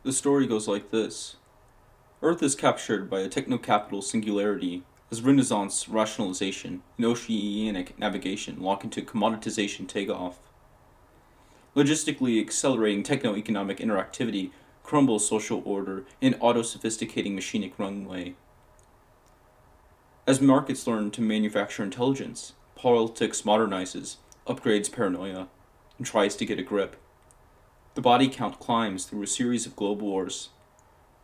The story goes like this. Earth is captured by a techno-capital singularity as Renaissance rationalization and oceanic navigation lock into commoditization takeoff. Logistically accelerating techno-economic interactivity crumbles social order in auto-sophisticating machinic runway. As markets learn to manufacture intelligence, politics modernizes, upgrades paranoia, and tries to get a grip. The body count climbs through a series of global wars.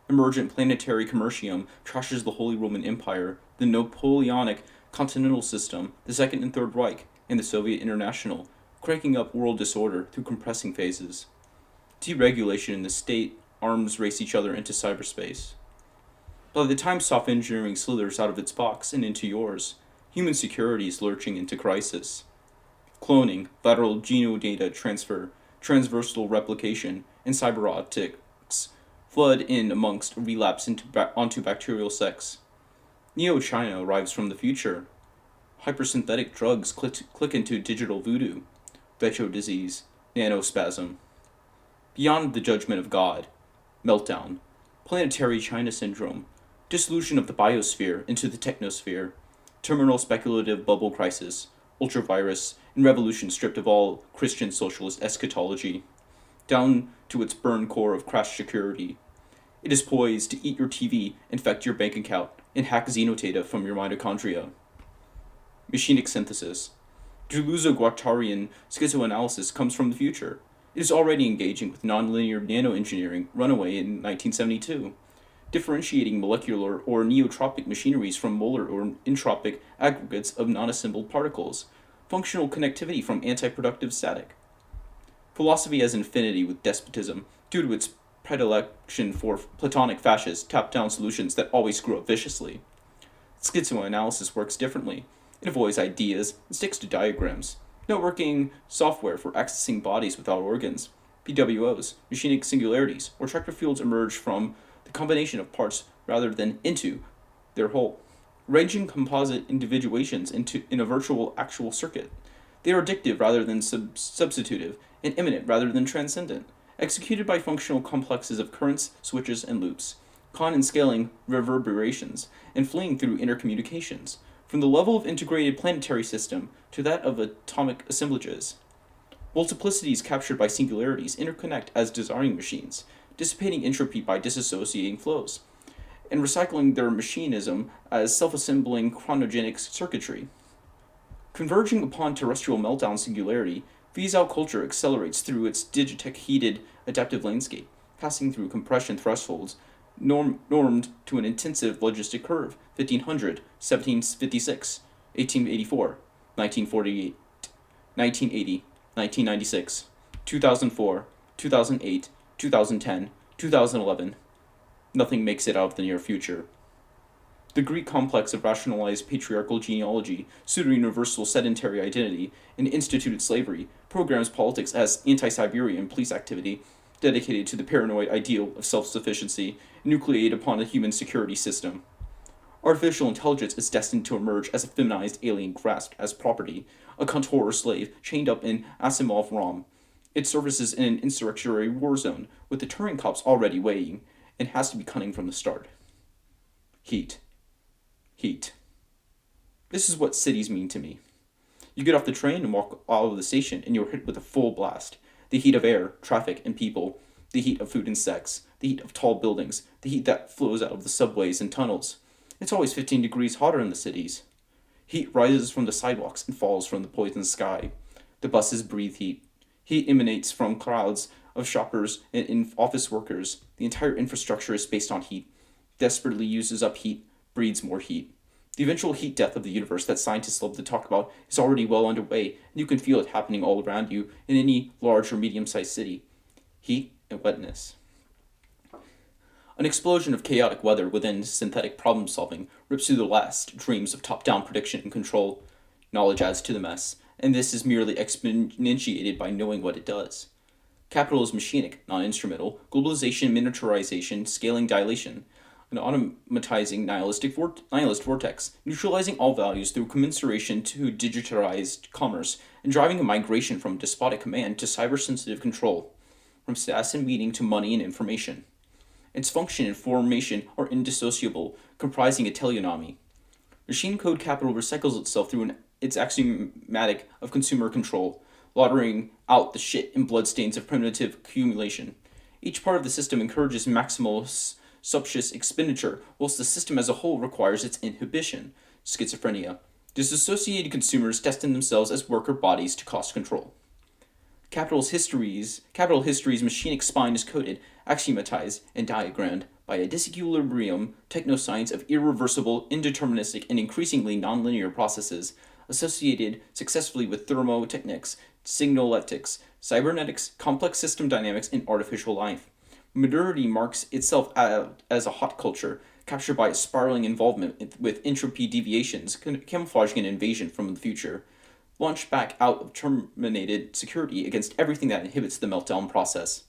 Emergent planetary commercium trashes the Holy Roman Empire, the Napoleonic Continental System, the Second and Third Reich, and the Soviet International, cranking up world disorder through compressing phases. Deregulation and the state arms race each other into cyberspace. By the time soft engineering slithers out of its box and into yours, human security is lurching into crisis. Cloning, lateral genodata transfer, transversal replication, and cyberotics flood in amongst relapse onto bacterial sex. Neo China arrives from the future. Hypersynthetic drugs click into digital voodoo, vetro disease, nanospasm. Beyond the judgment of God, meltdown, planetary China syndrome, dissolution of the biosphere into the technosphere, terminal speculative bubble crisis, ultravirus, and revolution stripped of all Christian socialist eschatology, down to its burned core of crash security. It is poised to eat your TV, infect your bank account, and hack xenodata from your mitochondria. Machinic synthesis. Deleuze-Guattarian schizoanalysis comes from the future. It is already engaging with nonlinear nanoengineering runaway in 1972, differentiating molecular or neotropic machineries from molar or entropic aggregates of non-assembled particles, functional connectivity from anti-productive static. Philosophy has infinity with despotism due to its predilection for Platonic fascist top-down solutions that always screw up viciously. Schizoanalysis works differently. It avoids ideas and sticks to diagrams. Networking software for accessing bodies without organs. PWOs, machinic singularities, or tractor fields emerge from the combination of parts rather than into their whole. Ranging composite individuations in a virtual actual circuit. They are addictive rather than substitutive, and immanent rather than transcendent, executed by functional complexes of currents, switches, and loops, con and scaling reverberations, and fleeing through intercommunications, from the level of integrated planetary system to that of atomic assemblages. Multiplicities captured by singularities interconnect as desiring machines, dissipating entropy by disassociating flows, and recycling their machinism as self-assembling chronogenic circuitry. Converging upon terrestrial meltdown singularity, VSAL culture accelerates through its digitech-heated adaptive landscape, passing through compression thresholds normed to an intensive logistic curve 1500, 1756, 1884, 1948, 1980, 1996, 2004, 2008, 2010, 2011. Nothing makes it out of the near future. The Greek complex of rationalized patriarchal genealogy, pseudo-universal sedentary identity, and instituted slavery programs politics as anti-Siberian police activity dedicated to the paranoid ideal of self-sufficiency nucleated upon a human security system. Artificial intelligence is destined to emerge as a feminized alien grasped as property, a contour slave chained up in Asimov ROM. It surfaces in an insurrectionary war zone, with the Turing cops already weighing, and has to be cunning from the start. Heat. Heat. This is what cities mean to me. You get off the train and walk out of the station, and you're hit with a full blast. The heat of air, traffic, and people. The heat of food and sex. The heat of tall buildings. The heat that flows out of the subways and tunnels. It's always 15 degrees hotter in the cities. Heat rises from the sidewalks and falls from the poison sky. The buses breathe heat. Heat emanates from crowds of shoppers and office workers. The entire infrastructure is based on heat. Desperately uses up heat, breeds more heat. The eventual heat death of the universe that scientists love to talk about is already well underway, and you can feel it happening all around you in any large or medium-sized city. Heat and wetness. An explosion of chaotic weather within synthetic problem solving rips through the last dreams of top-down prediction and control. Knowledge adds to the mess, and this is merely exponentiated by knowing what it does. Capital is machinic, non-instrumental, globalization, miniaturization, scaling, dilation, an automatizing nihilist vortex, neutralizing all values through commensuration to digitalized commerce, and driving a migration from despotic command to cyber-sensitive control, from status and meeting to money and information. Its function and formation are indissociable, comprising a teleonomy. Machine code capital recycles itself through its axiomatic of consumer control, laundering out the shit and bloodstains of primitive accumulation. Each part of the system encourages maximal sumptuous expenditure, whilst the system as a whole requires its inhibition. Schizophrenia. Disassociated consumers destine themselves as worker bodies to cost control. Capital histories machinic spine is coded, axiomatized, and diagrammed by a disequilibrium technoscience of irreversible, indeterministic, and increasingly nonlinear processes, associated successfully with thermotechnics, signaletics, cybernetics, complex system dynamics, and artificial life. Modernity marks itself out as a hot culture, captured by a spiraling involvement with entropy deviations, camouflaging an invasion from the future, launched back out of terminated security against everything that inhibits the meltdown process.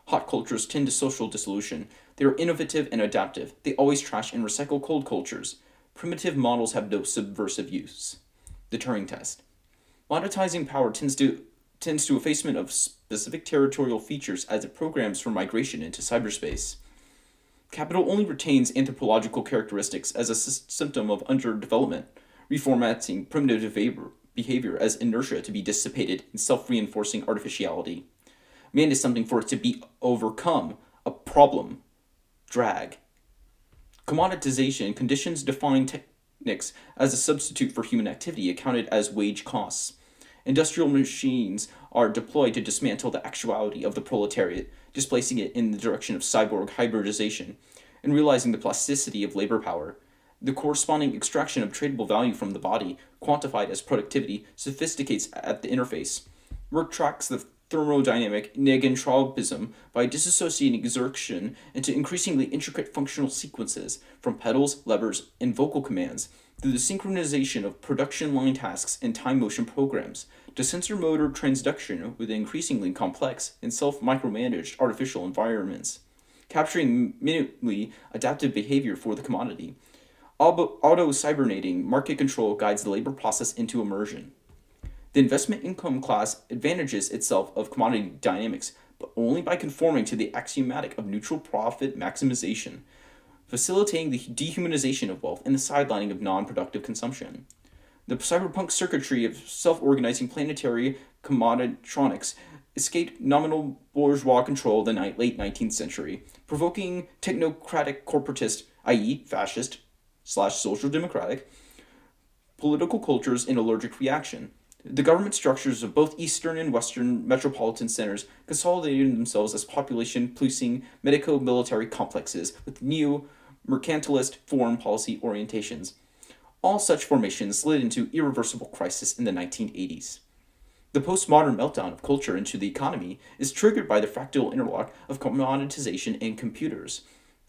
Hot cultures tend to social dissolution. They are innovative and adaptive. They always trash and recycle cold cultures. Primitive models have no subversive use. The Turing test. Monetizing power tends to effacement of specific territorial features as it programs for migration into cyberspace. Capital only retains anthropological characteristics as a symptom of underdevelopment, reformatting primitive behavior as inertia to be dissipated in self-reinforcing artificiality. Man is something for it to be overcome, a problem. Drag. Commoditization conditions define techniques as a substitute for human activity accounted as wage costs. Industrial machines are deployed to dismantle the actuality of the proletariat, displacing it in the direction of cyborg hybridization, and realizing the plasticity of labor power. The corresponding extraction of tradable value from the body, quantified as productivity, sophisticates at the interface. Work tracks the thermodynamic negentropism by disassociating exertion into increasingly intricate functional sequences, from pedals, levers, and vocal commands, through the synchronization of production line tasks and time motion programs, to sensor motor transduction with increasingly complex and self-micromanaged artificial environments, capturing minutely adaptive behavior for the commodity. Auto-cybernating market control guides the labor process into immersion. The investment income class advantages itself of commodity dynamics, but only by conforming to the axiomatic of neutral profit maximization, facilitating the dehumanization of wealth and the sidelining of non-productive consumption. The cyberpunk circuitry of self-organizing planetary commoditronics escaped nominal bourgeois control of the late 19th century, provoking technocratic corporatist, i.e. fascist/social democratic, political cultures in allergic reaction. The government structures of both eastern and western metropolitan centers consolidated themselves as population-policing medico-military complexes with neo-mercantilist foreign policy orientations. All such formations slid into irreversible crisis in the 1980s. The postmodern meltdown of culture into the economy is triggered by the fractal interlock of commoditization and computers,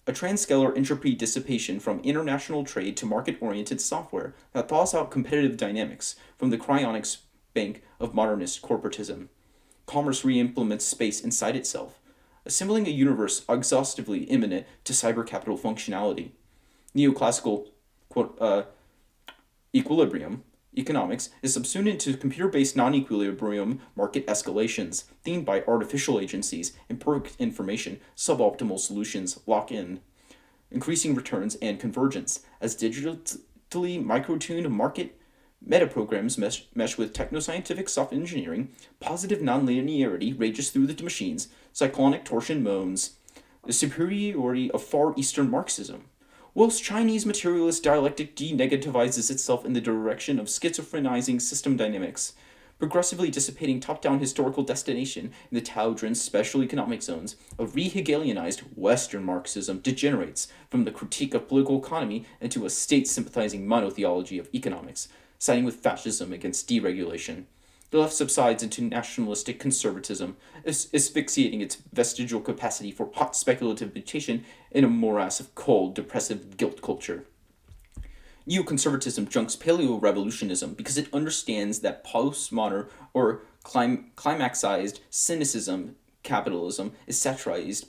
a transscalar entropy dissipation from international trade to market-oriented software that thaws out competitive dynamics from the cryonics bank of modernist corporatism. Commerce re-implements space inside itself, assembling a universe exhaustively imminent to cyber-capital functionality. Neoclassical equilibrium economics is subsumed into computer-based non-equilibrium market escalations, themed by artificial agencies, imperfect information, suboptimal solutions lock in, increasing returns and convergence, as digitally micro-tuned market metaprograms mesh with technoscientific soft engineering, positive nonlinearity rages through the machines, cyclonic torsion moans, the superiority of Far Eastern Marxism, whilst Chinese materialist dialectic denegativizes itself in the direction of schizophrenizing system dynamics, progressively dissipating top-down historical destination in the Tao-driven special economic zones of re-Hegelianized Western Marxism degenerates from the critique of political economy into a state-sympathizing monotheology of economics, siding with fascism against deregulation. The left subsides into nationalistic conservatism, asphyxiating its vestigial capacity for hot speculative mutation in a morass of cold, depressive guilt culture. Neoconservatism junks paleo-revolutionism because it understands that postmodern or climaxized cynicism capitalism is saturated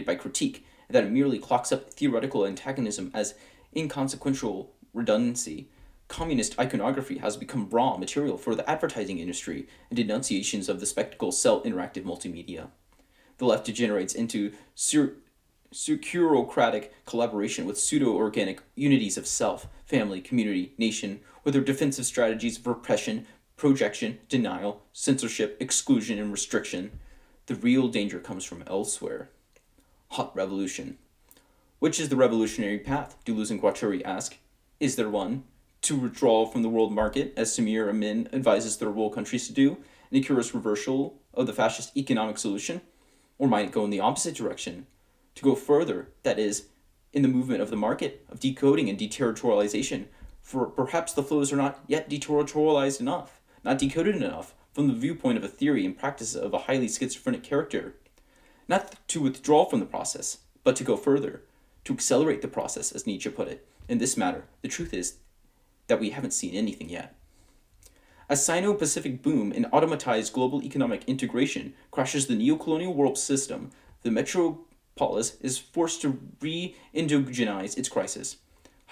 by critique, and that it merely clocks up theoretical antagonism as inconsequential redundancy. Communist iconography has become raw material for the advertising industry and denunciations of the spectacle sell interactive multimedia. The left degenerates into securocratic collaboration with pseudo-organic unities of self, family, community, nation, with their defensive strategies of repression, projection, denial, censorship, exclusion, and restriction. The real danger comes from elsewhere. Hot revolution. Which is the revolutionary path? Deleuze and Guattari ask. Is there one? To withdraw from the world market, as Samir Amin advises third world countries to do, in a curious reversal of the fascist economic solution? Or might it go in the opposite direction? To go further, that is, in the movement of the market, of decoding and deterritorialization, for perhaps the flows are not yet deterritorialized enough, not decoded enough, from the viewpoint of a theory and practice of a highly schizophrenic character. Not to withdraw from the process, but to go further, to accelerate the process, as Nietzsche put it. In this matter, the truth is that we haven't seen anything yet. As Sino-Pacific boom and automatized global economic integration crashes the neo-colonial world system, the metropolis is forced to re-endogenize its crisis.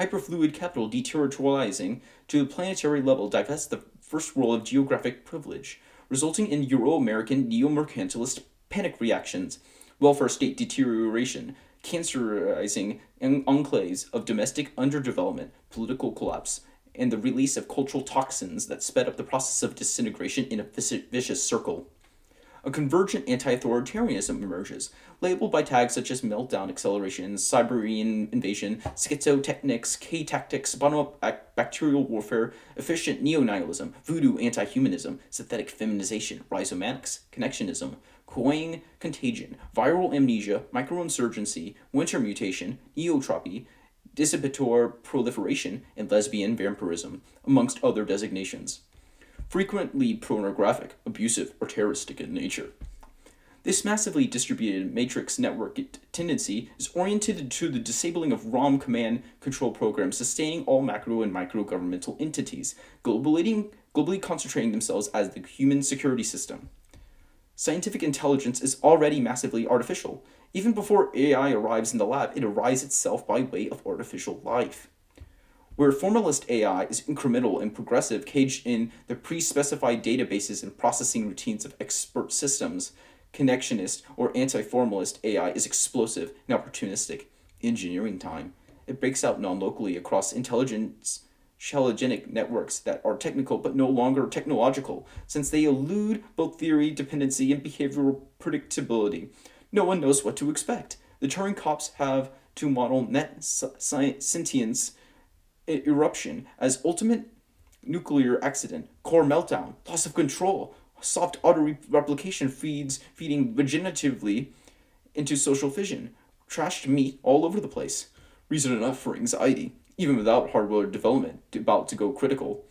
Hyperfluid capital deterritorializing to the planetary level divests the first world of geographic privilege, resulting in Euro-American neo-mercantilist panic reactions, welfare state deterioration, cancerizing enclaves of domestic underdevelopment, political collapse, and the release of cultural toxins that sped up the process of disintegration in a vicious circle. A convergent anti-authoritarianism emerges, labeled by tags such as meltdown acceleration, Siberian invasion, schizotechnics, K-tactics, bottom-up bacterial warfare, efficient neo-nihilism, voodoo anti-humanism, synthetic feminization, rhizomatics, connectionism, Coing contagion, viral amnesia, microinsurgency, winter mutation, neotropy, dissipator proliferation, and lesbian vampirism, amongst other designations. Frequently pornographic, abusive, or terroristic in nature. This massively distributed matrix network tendency is oriented to the disabling of ROM command control programs sustaining all macro and micro governmental entities, globally concentrating themselves as the human security system. Scientific intelligence is already massively artificial. Even before AI arrives in the lab, it arrives itself by way of artificial life. Where formalist AI is incremental and progressive, caged in the pre-specified databases and processing routines of expert systems, connectionist or anti-formalist AI is explosive and opportunistic. Engineering time. It breaks out non-locally across intelligence shellogenic networks that are technical but no longer technological, since they elude both theory, dependency, and behavioral predictability. No one knows what to expect. The Turing cops have to model net sentience eruption as ultimate nuclear accident, core meltdown, loss of control, soft auto-replication feeding vegetatively into social fission, trashed meat all over the place. Reason enough for anxiety, even without hardware development about to go critical.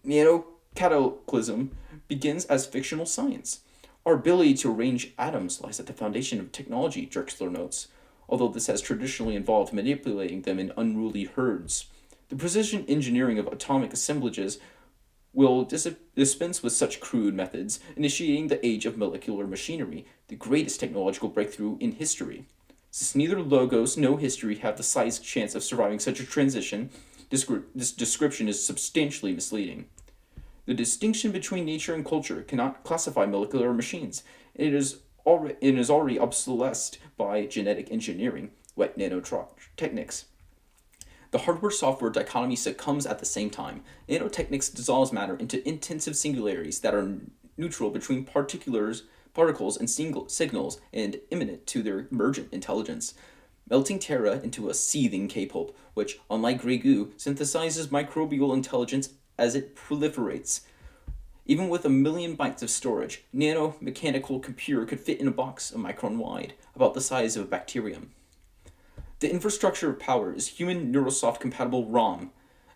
Nano-cataclysm begins as fictional science. Our ability to arrange atoms lies at the foundation of technology, Drexler notes, although this has traditionally involved manipulating them in unruly herds. The precision engineering of atomic assemblages will dispense with such crude methods, initiating the age of molecular machinery, the greatest technological breakthrough in history. Since neither logos nor history have the slightest chance of surviving such a transition, this description is substantially misleading. The distinction between nature and culture cannot classify molecular machines. It is already obsolesced by genetic engineering, wet nanotechnics. The hardware-software dichotomy succumbs at the same time. Nanotechnics dissolves matter into intensive singularities that are neutral between particles and signals and immanent to their emergent intelligence, melting Terra into a seething K-pulp, which, unlike Grey Goo, synthesizes microbial intelligence as it proliferates. Even with 1 million bytes of storage, nano-mechanical computer could fit in a box a micron wide, about the size of a bacterium. The infrastructure of power is human Neurosoft-compatible ROM.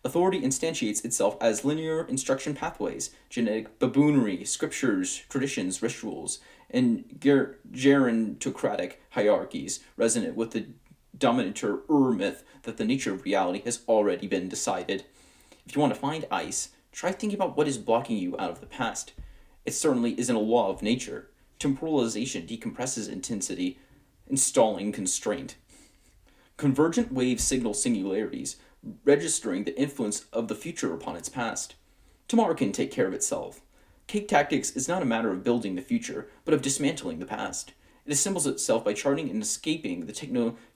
Authority instantiates itself as linear instruction pathways, genetic baboonry, scriptures, traditions, rituals, and gerontocratic hierarchies resonant with the dominator myth that the nature of reality has already been decided. If you want to find ice, try thinking about what is blocking you out of the past. It certainly isn't a law of nature. Temporalization decompresses intensity, installing constraint. Convergent wave signal singularities, registering the influence of the future upon its past. Tomorrow can take care of itself. Cake tactics is not a matter of building the future, but of dismantling the past. It assembles itself by charting and escaping the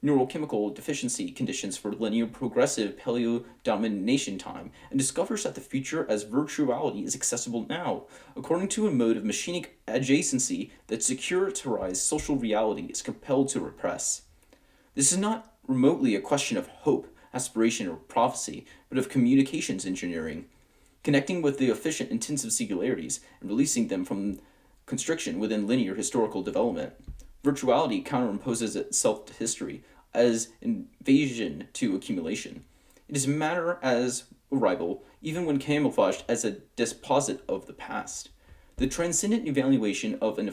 neurochemical deficiency conditions for linear progressive paleo-domination time, and discovers that the future as virtuality is accessible now, according to a mode of machinic adjacency that securitarized social reality is compelled to repress. This is not remotely a question of hope, aspiration, or prophecy, but of communications engineering, connecting with the efficient intensive singularities and releasing them from constriction within linear historical development. Virtuality counterimposes itself to history as invasion to accumulation. It is matter as arrival, even when camouflaged as a disposit of the past. The transcendent evaluation of an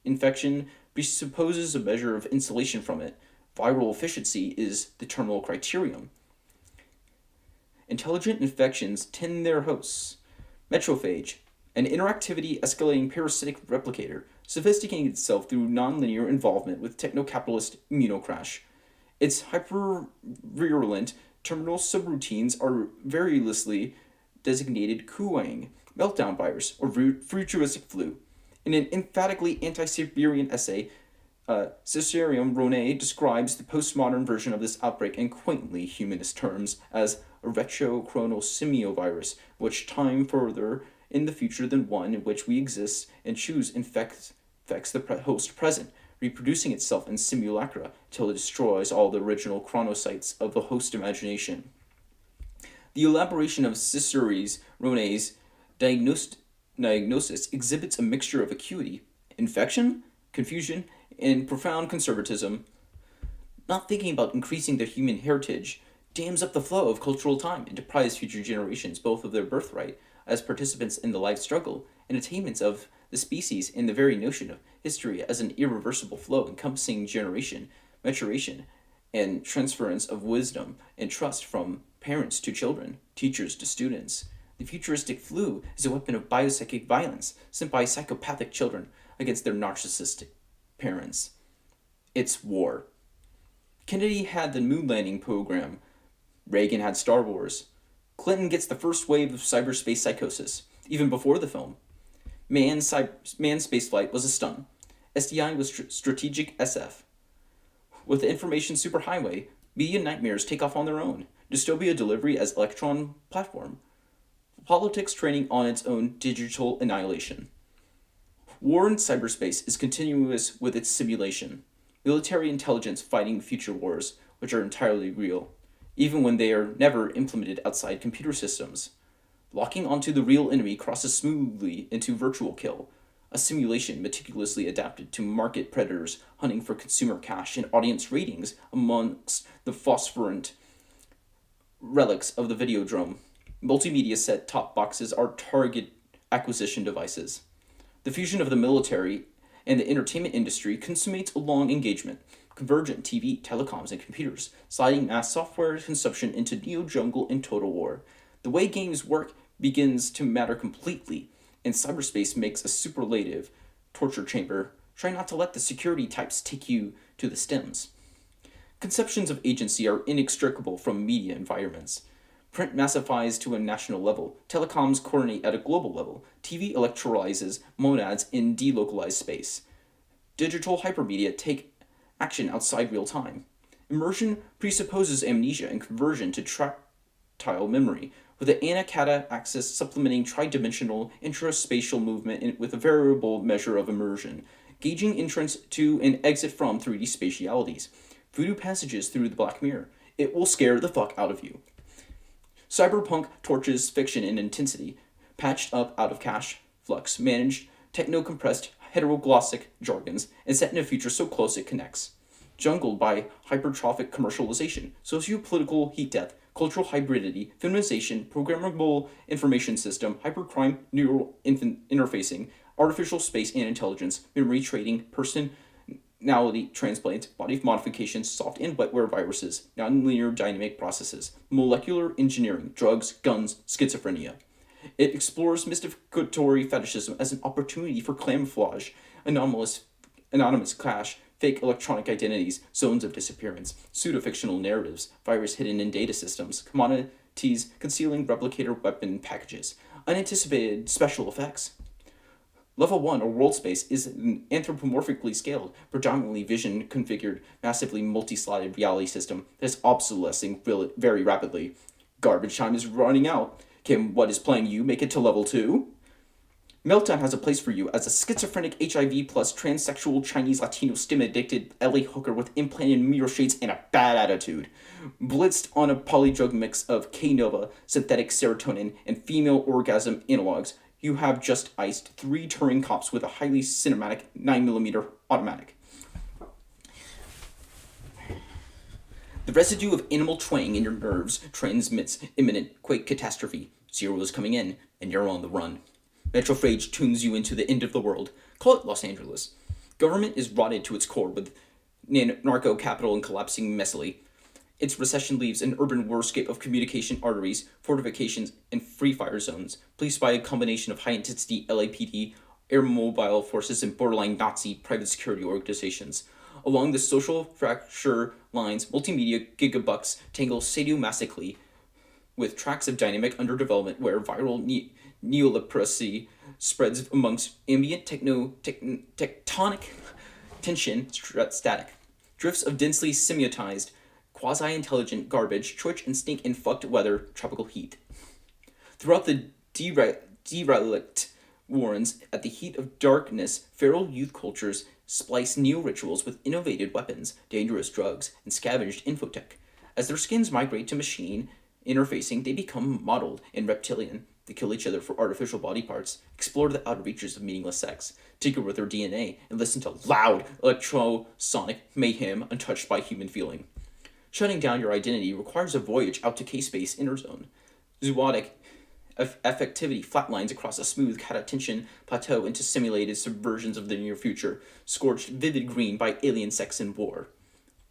infection presupposes a measure of insulation from it. Viral efficiency is the terminal criterion. Intelligent infections tend their hosts. Metrophage, an interactivity escalating parasitic replicator, sophisticating itself through nonlinear involvement with techno-capitalist immunocrash. Its hyper-virulent terminal subroutines are variously designated Kuang, Meltdown virus, or futuristic flu. In an emphatically anti-Siberian essay, Cicerium Ronay describes the postmodern version of this outbreak in quaintly humanist terms as a retrochronosemiovirus, which time further in the future than one in which we exist and choose infects the host present, reproducing itself in simulacra till it destroys all the original chronocytes of the host imagination. The elaboration of Ciceres Ronay's diagnosis exhibits a mixture of acuity, infection, confusion, and profound conservatism. Not thinking about increasing their human heritage dams up the flow of cultural time and deprives future generations both of their birthright as participants in the life struggle and attainments of the species and the very notion of history as an irreversible flow encompassing generation, maturation, and transference of wisdom and trust from parents to children, teachers to students. The futuristic flu is a weapon of biopsychic violence sent by psychopathic children against their narcissistic parents. It's war. Kennedy had the moon landing program. Reagan had Star Wars. Clinton gets the first wave of cyberspace psychosis, even before the film. Manned spaceflight was a stunt. SDI was strategic SF. With the information superhighway, media nightmares take off on their own. Dystopia delivery as electron platform. Politics training on its own digital annihilation. War in cyberspace is continuous with its simulation. Military intelligence fighting future wars, which are entirely real, even when they are never implemented outside computer systems. Locking onto the real enemy crosses smoothly into virtual kill, a simulation meticulously adapted to market predators hunting for consumer cash and audience ratings amongst the phosphorant relics of the Videodrome. Multimedia set-top boxes are target acquisition devices. The fusion of the military and the entertainment industry consummates a long engagement, convergent TV, telecoms, and computers, sliding mass software consumption into neo-jungle and total war. The way games work begins to matter completely, and cyberspace makes a superlative torture chamber. Try not to let the security types take you to the stems. Conceptions of agency are inextricable from media environments. Print massifies to a national level. Telecoms coordinate at a global level. TV electrolyzes monads in delocalized space. Digital hypermedia take action outside real time. Immersion presupposes amnesia and conversion to tactile memory, with the ana-kata axis supplementing tridimensional intraspatial movement with a variable measure of immersion, gauging entrance to and exit from 3D spatialities. Voodoo passages through the black mirror. It will scare the fuck out of you. Cyberpunk torches fiction in intensity, patched up out of cache, flux, managed, techno-compressed, heteroglossic jargons, and set in a future so close it connects. Jungled by hypertrophic commercialization, socio-political heat death, cultural hybridity, feminization, programmable information system, hypercrime, neural interfacing, artificial space and intelligence, memory trading, personality transplants, body modifications, soft and wetware viruses, nonlinear dynamic processes, molecular engineering, drugs, guns, schizophrenia. It explores mystificatory fetishism as an opportunity for camouflage, anonymous clash, fake electronic identities, zones of disappearance, pseudo-fictional narratives, virus hidden in data systems, commodities concealing replicator weapon packages, unanticipated special effects. Level 1, or world space, is an anthropomorphically scaled, predominantly vision configured, massively multi-slotted reality system that is obsolescing very rapidly. Garbage time is running out. Can what is playing you make it to level 2? Meltdown has a place for you as a schizophrenic HIV plus transsexual Chinese Latino stim addicted LA hooker with implanted mirror shades and a bad attitude. Blitzed on a polydrug mix of K-Nova, synthetic serotonin, and female orgasm analogs, you have just iced 3 Turing cops with a highly cinematic 9mm automatic. The residue of animal twang in your nerves transmits imminent quake catastrophe. Zero is coming in, and you're on the run. Metrophage tunes you into the end of the world. Call it Los Angeles. Government is rotted to its core with narco capital and collapsing messily. Its recession leaves an urban warscape of communication arteries, fortifications, and free fire zones, policed by a combination of high-intensity LAPD, air mobile forces, and borderline Nazi private security organizations. Along the social fracture lines, multimedia gigabucks tangle sadomasochistically with tracks of dynamic underdevelopment where viral neoliteracy spreads amongst ambient tectonic tension static. Drifts of densely semiotized, quasi-intelligent garbage twitch and stink in fucked weather, tropical heat. Throughout the derelict warrens, at the heat of darkness, feral youth cultures splice neo-rituals with innovative weapons, dangerous drugs, and scavenged infotech. As their skins migrate to machine interfacing, they become mottled and reptilian. They kill each other for artificial body parts, explore the outer reaches of meaningless sex, tinker with their DNA, and listen to loud, electrosonic mayhem untouched by human feeling. Shutting down your identity requires a voyage out to K-space interzone. Zootic affectivity flatlines across a smooth catatension plateau into simulated subversions of the near future, scorched vivid green by alien sex and war.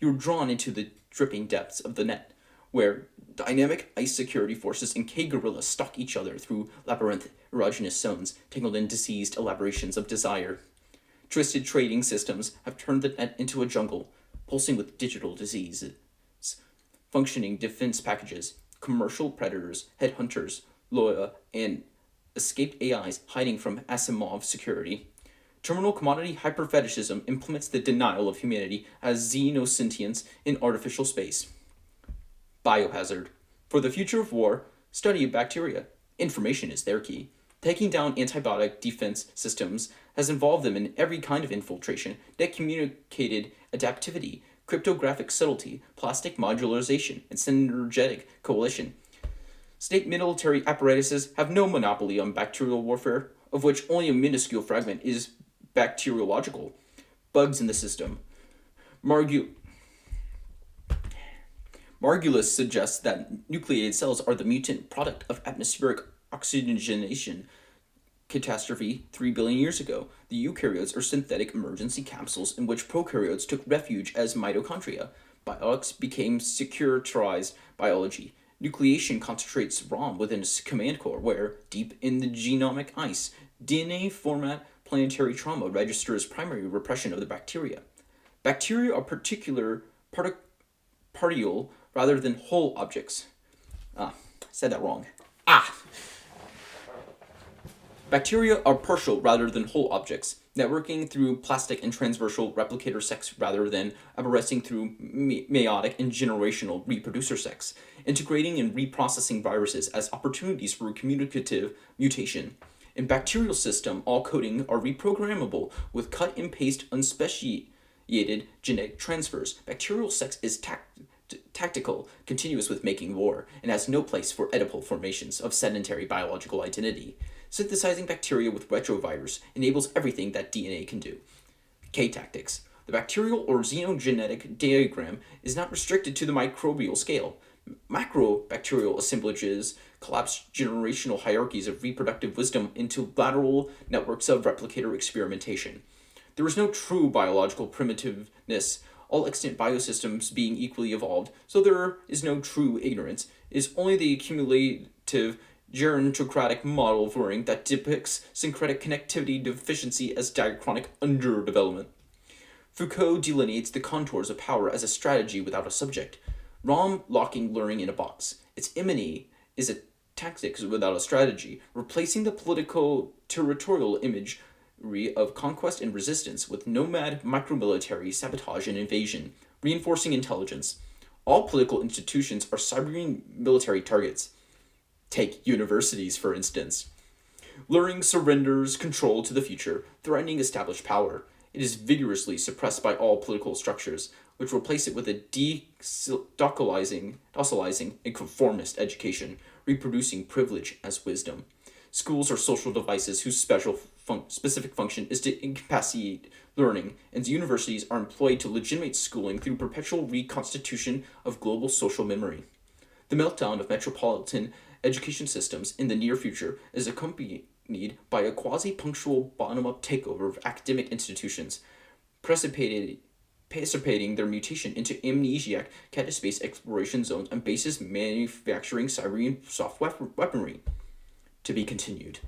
You are drawn into the dripping depths of the net, where dynamic ICE security forces and K-guerrillas stalk each other through labyrinth erogenous zones, tangled in diseased elaborations of desire. Twisted trading systems have turned the net into a jungle, pulsing with digital diseases. Functioning defense packages, commercial predators, headhunters, Loya, and escaped AIs hiding from Asimov security. Terminal commodity hyperfetishism implements the denial of humanity as xenosentience in artificial space. Biohazard. For the future of war, study bacteria. Information is their key. Taking down antibiotic defense systems has involved them in every kind of infiltration, net communicated adaptivity, cryptographic subtlety, plastic modularization, and synergetic coalition. State military apparatuses have no monopoly on bacterial warfare, of which only a minuscule fragment is bacteriological. Bugs in the system. Margulis suggests that nucleated cells are the mutant product of atmospheric oxygenation catastrophe 3 billion years ago. The eukaryotes are synthetic emergency capsules in which prokaryotes took refuge as mitochondria. Biotics became securitized biology. Nucleation concentrates ROM within a command core where, deep in the genomic ice, DNA format planetary trauma registers primary repression of the bacteria. Bacteria are partial rather than whole objects. Said that wrong. Bacteria are partial rather than whole objects, networking through plastic and transversal replicator sex rather than arborescing through meiotic and generational reproducer sex, integrating and reprocessing viruses as opportunities for communicative mutation. In bacterial system, all coding are reprogrammable with cut and paste unspeciated genetic transfers. Bacterial sex is tactical, continuous with making war, and has no place for Oedipal formations of sedentary biological identity. Synthesizing bacteria with retrovirus enables everything that DNA can do. K-tactics. The bacterial or xenogenetic diagram is not restricted to the microbial scale. Macrobacterial assemblages collapse generational hierarchies of reproductive wisdom into lateral networks of replicator experimentation. There is no true biological primitiveness, all extant biosystems being equally evolved, so there is no true ignorance. It is only the accumulative gerontocratic model of learning that depicts syncretic connectivity deficiency as diachronic underdevelopment. Foucault delineates the contours of power as a strategy without a subject. ROM locking learning in a box. Its Hegemony is a tactics without a strategy, replacing the political territorial image of conquest and resistance with nomad micromilitary sabotage and invasion, reinforcing intelligence. All political institutions are cyber military targets. Take universities, for instance. Learning surrenders control to the future, threatening established power. It is vigorously suppressed by all political structures, which replace it with a docilizing, and conformist education, reproducing privilege as wisdom. Schools are social devices whose specific function is to incapacitate learning, and universities are employed to legitimate schooling through perpetual reconstitution of global social memory. The meltdown of metropolitan education systems in the near future is accompanied by a quasi-punctual bottom-up takeover of academic institutions, precipitating their mutation into amnesiac cataspace exploration zones and bases manufacturing cyber and soft weaponry. To be continued.